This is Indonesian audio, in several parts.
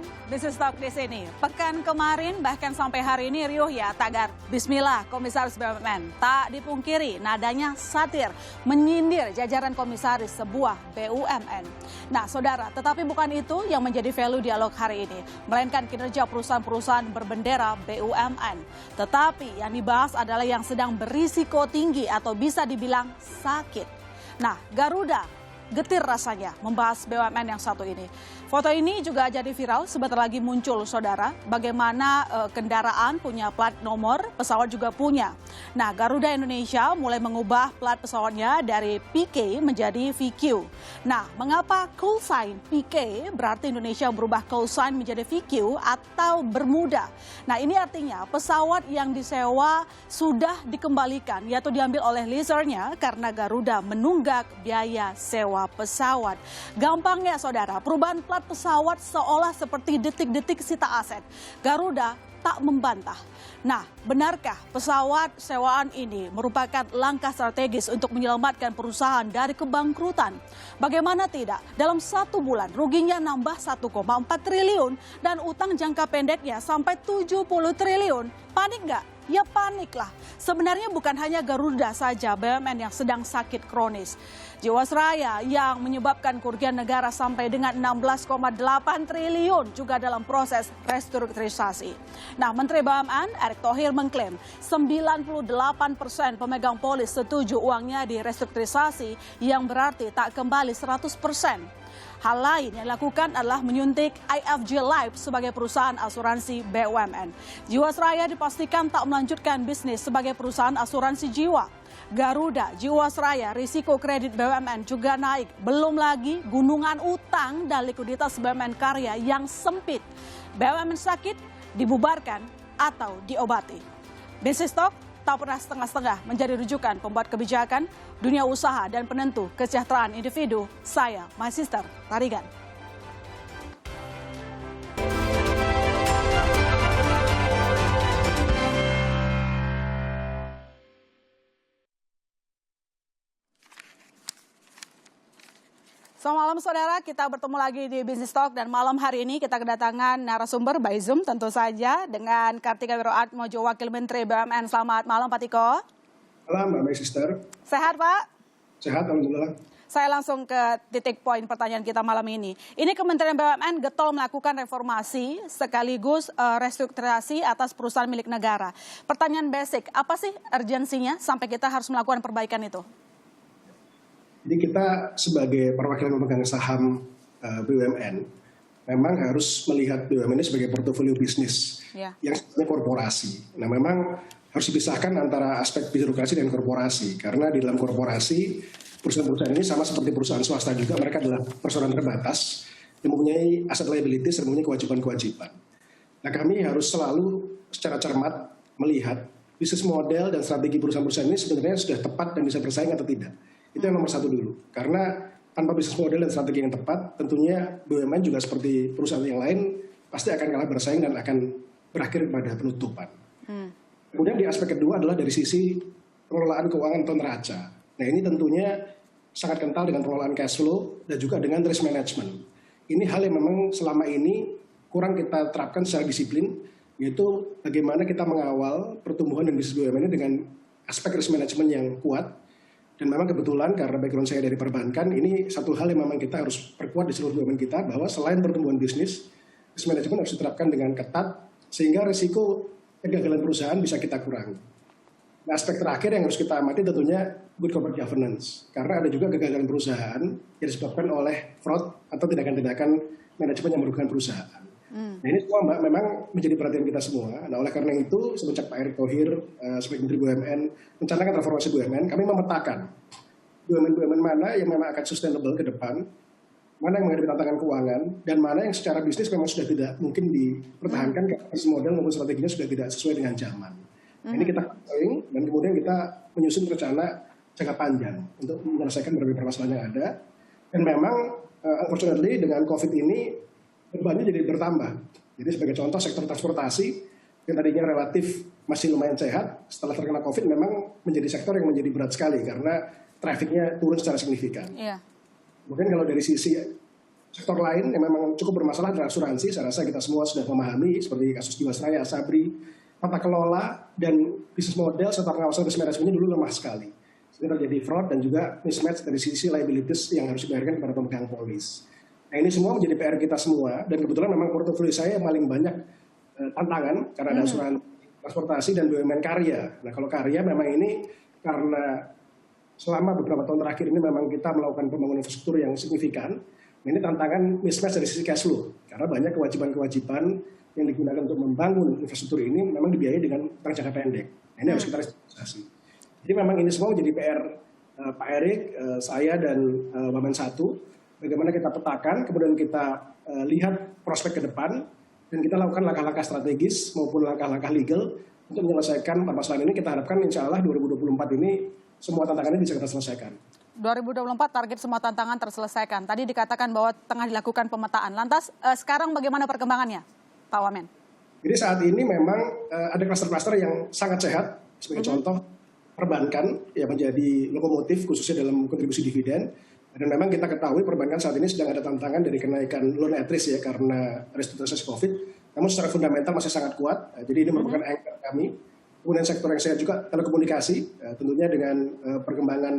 Shalom, Business Talk di sini. Pekan kemarin bahkan sampai hari ini riuh ya tagar. Bismillah, Komisaris BUMN. Tak dipungkiri nadanya satir, menyindir jajaran komisaris sebuah BUMN. Nah saudara, tetapi bukan itu yang menjadi value dialog hari ini. Melainkan kinerja perusahaan-perusahaan berbendera BUMN. Tetapi yang dibahas adalah yang sedang berisiko tinggi atau bisa dibilang sakit. Nah Garuda getir rasanya membahas BUMN yang satu ini. Foto ini juga jadi viral, sebentar lagi muncul saudara, bagaimana kendaraan punya plat nomor, pesawat juga punya. Nah Garuda Indonesia mulai mengubah plat pesawatnya dari PK menjadi VQ. Nah mengapa call sign PK berarti Indonesia berubah call sign menjadi VQ atau Bermuda? Nah ini artinya pesawat yang disewa sudah dikembalikan, yaitu diambil oleh leasernya karena Garuda menunggak biaya sewa pesawat. Gampangnya saudara, perubahan plat pesawat seolah seperti detik-detik sita aset. Garuda tak membantah. Nah, benarkah pesawat sewaan ini merupakan langkah strategis untuk menyelamatkan perusahaan dari kebangkrutan? Bagaimana tidak? Dalam 1 bulan ruginya nambah 1,4 triliun dan utang jangka pendeknya sampai 70 triliun. Panik nggak? Ya paniklah. Sebenarnya bukan hanya Garuda saja BUMN yang sedang sakit kronis. Jiwasraya yang menyebabkan kerugian negara sampai dengan 16,8 triliun juga dalam proses restrukturisasi. Nah, Menteri BUMN Erick Thohir mengklaim 98% pemegang polis setuju uangnya direstrukturisasi yang berarti tak kembali 100%. Hal lain yang dilakukan adalah menyuntik IFJ Life sebagai perusahaan asuransi BUMN. Jiwasraya dipastikan tak melanjutkan bisnis sebagai perusahaan asuransi jiwa. Garuda, Jiwasraya, risiko kredit BUMN juga naik. Belum lagi gunungan utang dan likuiditas BUMN Karya yang sempit. BUMN sakit, dibubarkan atau diobati. Business Talk tak pernah setengah-setengah menjadi rujukan pembuat kebijakan, dunia usaha dan penentu kesejahteraan individu. Saya, My Sister Tarigan. Selamat malam saudara, kita bertemu lagi di Business Talk dan malam hari ini kita kedatangan narasumber by Zoom tentu saja dengan Kartika Wiroatmojo, Wakil Menteri BUMN. Selamat malam Pak Tiko. Malam Mbak Sister. Sehat Pak? Sehat, alhamdulillah. Saya langsung ke titik poin pertanyaan kita malam ini. Ini Kementerian BUMN getol melakukan reformasi sekaligus restrukturisasi atas perusahaan milik negara. Pertanyaan basic, apa sih urgensinya sampai kita harus melakukan perbaikan itu? Jadi kita sebagai perwakilan pemegang saham BUMN memang harus melihat BUMN ini sebagai portofolio bisnis yang sebenarnya korporasi. Nah memang harus dipisahkan antara aspek birokrasi dan korporasi. Karena di dalam korporasi perusahaan-perusahaan ini sama seperti perusahaan swasta juga, mereka adalah perusahaan terbatas yang mempunyai aset liabilities dan mempunyai kewajiban-kewajiban. Nah kami harus selalu secara cermat melihat bisnis model dan strategi perusahaan-perusahaan ini sebenarnya sudah tepat dan bisa bersaing atau tidak. Itu yang nomor 1 dulu. Karena tanpa bisnis model dan strategi yang tepat, tentunya BUMN juga seperti perusahaan yang lain pasti akan kalah bersaing dan akan berakhir pada penutupan. Kemudian di aspek kedua adalah dari sisi pengelolaan keuangan atau neraca. Nah ini tentunya sangat kental dengan pengelolaan cash flow dan juga dengan risk management. Ini hal yang memang selama ini kurang kita terapkan secara disiplin, yaitu bagaimana kita mengawal pertumbuhan dan bisnis BUMN ini dengan aspek risk management yang kuat. Dan memang kebetulan karena background saya dari perbankan, ini satu hal yang memang kita harus perkuat di seluruh BUMN kita, bahwa selain pertumbuhan bisnis, risk management harus diterapkan dengan ketat, sehingga risiko kegagalan perusahaan bisa kita kurangi. Nah, aspek terakhir yang harus kita amati tentunya good corporate governance. Karena ada juga kegagalan perusahaan yang disebabkan oleh fraud atau tindakan-tindakan manajemen yang merugikan perusahaan. Nah ini semua Mbak memang menjadi perhatian kita semua. Nah oleh karena itu semenjak Pak Erick Thohir sebagai Menteri BUMN mencanangkan reformasi BUMN, kami memetakan BUMN mana yang memang akan sustainable ke depan, mana yang menghadapi tantangan keuangan, dan mana yang secara bisnis memang sudah tidak mungkin dipertahankan karena bisnis model maupun strateginya sudah tidak sesuai dengan zaman. Nah, ini kita counseling dan kemudian kita menyusun rencana jangka panjang untuk menyelesaikan berbagai permasalahan yang ada. Dan memang unfortunately dengan COVID ini bebannya jadi bertambah. Jadi sebagai contoh sektor transportasi yang tadinya relatif masih lumayan sehat, setelah terkena COVID memang menjadi sektor yang menjadi berat sekali karena trafiknya turun secara signifikan. Kemudian kalau dari sisi sektor lain yang memang cukup bermasalah adalah asuransi. Saya rasa kita semua sudah memahami seperti kasus Jiwasraya, Asabri, tata kelola dan bisnis model serta pengawasan risk manajemennya dulu lemah sekali. Sehingga terjadi fraud dan juga mismatch dari sisi liabilities yang harus dibayarkan kepada pemegang polis. Nah ini semua menjadi PR kita semua dan kebetulan memang portofolio saya yang paling banyak tantangan karena ada asuransi, transportasi dan BUMN karya. Nah kalau karya memang ini karena selama beberapa tahun terakhir ini memang kita melakukan pembangunan infrastruktur yang signifikan. Nah, ini tantangan mismatch dari sisi cash flow karena banyak kewajiban-kewajiban yang digunakan untuk membangun infrastruktur ini memang dibiayai dengan jangka pendek. Nah, ini harus kita restrukturisasi. Jadi memang ini semua menjadi PR Pak Erik, saya dan Wamen 1. Bagaimana kita petakan, kemudian kita lihat prospek ke depan dan kita lakukan langkah-langkah strategis maupun langkah-langkah legal untuk menyelesaikan permasalahan ini. Kita harapkan insya Allah 2024 ini semua tantangannya bisa kita selesaikan. 2024 target semua tantangan terselesaikan. Tadi dikatakan bahwa tengah dilakukan pemetaan. Lantas sekarang bagaimana perkembangannya, Pak Wamen? Jadi saat ini memang ada klaster-klaster yang sangat sehat. Sebagai contoh, perbankan yang menjadi lokomotif khususnya dalam kontribusi dividen. Dan memang kita ketahui perbankan saat ini sedang ada tantangan dari kenaikan loan at risk ya karena restrukturisasi COVID. Namun secara fundamental masih sangat kuat. Jadi ini merupakan anchor kami. Kemudian sektor yang sehat juga telekomunikasi. Tentunya dengan perkembangan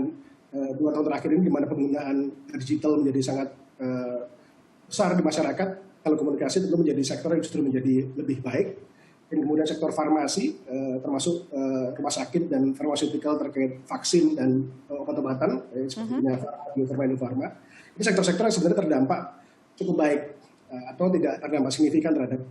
2 tahun terakhir ini di mana penggunaan digital menjadi sangat besar di masyarakat, telekomunikasi tentu menjadi sektor yang justru menjadi lebih baik. Dan kemudian sektor farmasi, termasuk rumah sakit dan farmaceutical terkait vaksin dan obat-obatan, seperti Bio Farma, Indofarma. Ini sektor-sektor yang sebenarnya terdampak cukup baik atau tidak terdampak signifikan terhadap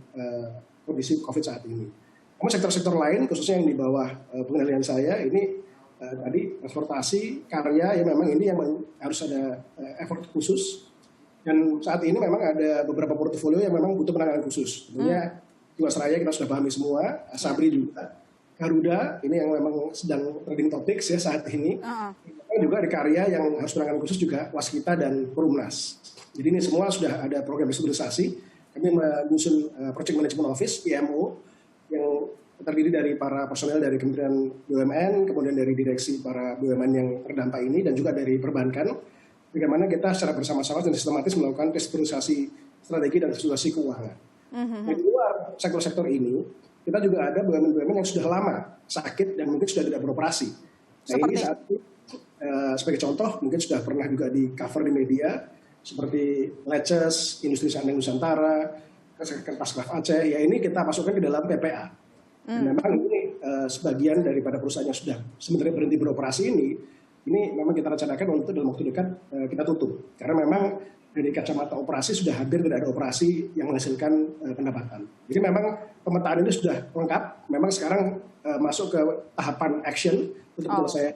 kondisi COVID saat ini. Namun sektor-sektor lain, khususnya yang di bawah pengendalian saya, ini tadi transportasi, karya, ya memang ini yang harus ada effort khusus. Dan saat ini memang ada beberapa portofolio yang memang butuh penanganan khusus. Tentunya Jiwasraya kita sudah pahami semua, Asabri juga, Garuda ini yang memang sedang trending topics ya saat ini. Juga ada karya yang harus penanganan khusus juga Waskita dan Perumnas. Jadi ini semua sudah ada program restrukturisasi. Kami menyusun Project Management Office (PMO) yang terdiri dari para personel dari Kementerian BUMN, kemudian dari direksi para BUMN yang terdampak ini dan juga dari perbankan. Bagaimana kita secara bersama-sama dan sistematis melakukan restrukturisasi strategi dan restrukturisasi keuangan. Di luar sektor-sektor ini, kita juga ada BUMN-BUMN yang sudah lama sakit dan mungkin sudah tidak beroperasi. Nah ini saat ini, sebagai contoh, mungkin sudah pernah juga di cover di media, seperti Leces, Industri Sandang Nusantara, Kertas Kraft Aceh, ya ini kita masukkan ke dalam PPA. Dan memang ini sebagian daripada perusahaan yang sudah sebenarnya berhenti beroperasi ini memang kita rencanakan untuk dalam waktu dekat kita tutup. Karena memang dari kacamata operasi sudah hampir tidak ada operasi yang menghasilkan pendapatan. Jadi memang pemetaan ini sudah lengkap. Memang sekarang masuk ke tahapan action untuk menyelesaikan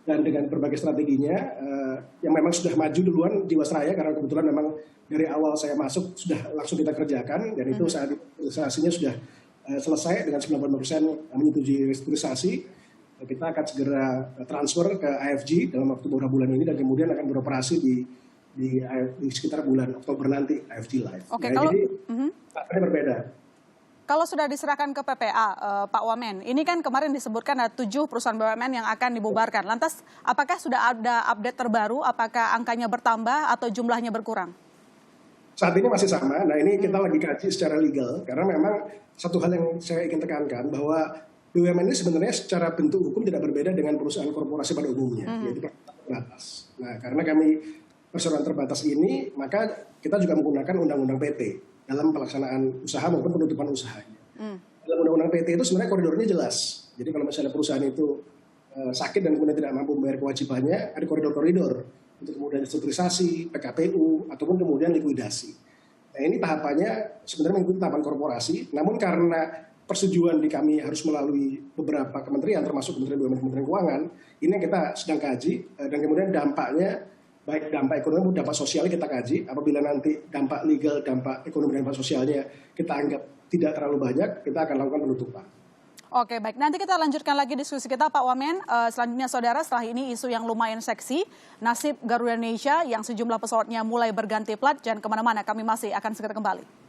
dan dengan berbagai strateginya yang memang sudah maju duluan Jiwasraya karena kebetulan memang dari awal saya masuk sudah langsung kita kerjakan dan itu saat restrukturisasinya sudah selesai dengan 90% menyetujui restrukturisasi. Kita akan segera transfer ke AFG dalam waktu beberapa bulan ini dan kemudian akan beroperasi di sekitar bulan Oktober nanti AFG Live. Oke, nah, kalau jadi ini berbeda. Kalau sudah diserahkan ke PPA, Pak Wamen, ini kan kemarin disebutkan ada 7 perusahaan BUMN yang akan dibubarkan. Lantas, apakah sudah ada update terbaru? Apakah angkanya bertambah atau jumlahnya berkurang? Saat ini masih sama. Nah ini kita lagi kaji secara legal karena memang satu hal yang saya ingin tekankan bahwa BUMN ini sebenarnya secara bentuk hukum tidak berbeda dengan perusahaan korporasi pada umumnya, yaitu terbatas. Nah karena kami perseroan terbatas ini, maka kita juga menggunakan undang-undang PT dalam pelaksanaan usaha maupun penutupan usahanya. Dalam undang-undang PT itu sebenarnya koridornya jelas. Jadi kalau misalnya perusahaan itu sakit dan kemudian tidak mampu membayar kewajibannya, ada koridor-koridor untuk kemudian restrukturisasi, PKPU, ataupun kemudian likuidasi. Nah ini tahapannya sebenarnya mengikuti tahapan korporasi, namun karena persetujuan di kami harus melalui beberapa kementerian, termasuk Kementerian BUMN, Kementerian Keuangan, ini yang kita sedang kaji, dan kemudian dampaknya, baik dampak ekonomi maupun dampak sosialnya kita kaji. Apabila nanti dampak legal, dampak ekonomi dan dampak sosialnya kita anggap tidak terlalu banyak, kita akan lakukan penutupan. Oke, baik. Nanti kita lanjutkan lagi diskusi kita, Pak Wamen. Selanjutnya, saudara, setelah ini isu yang lumayan seksi, nasib Garuda Indonesia yang sejumlah pesawatnya mulai berganti plat. Jangan kemana-mana, kami masih akan segera kembali.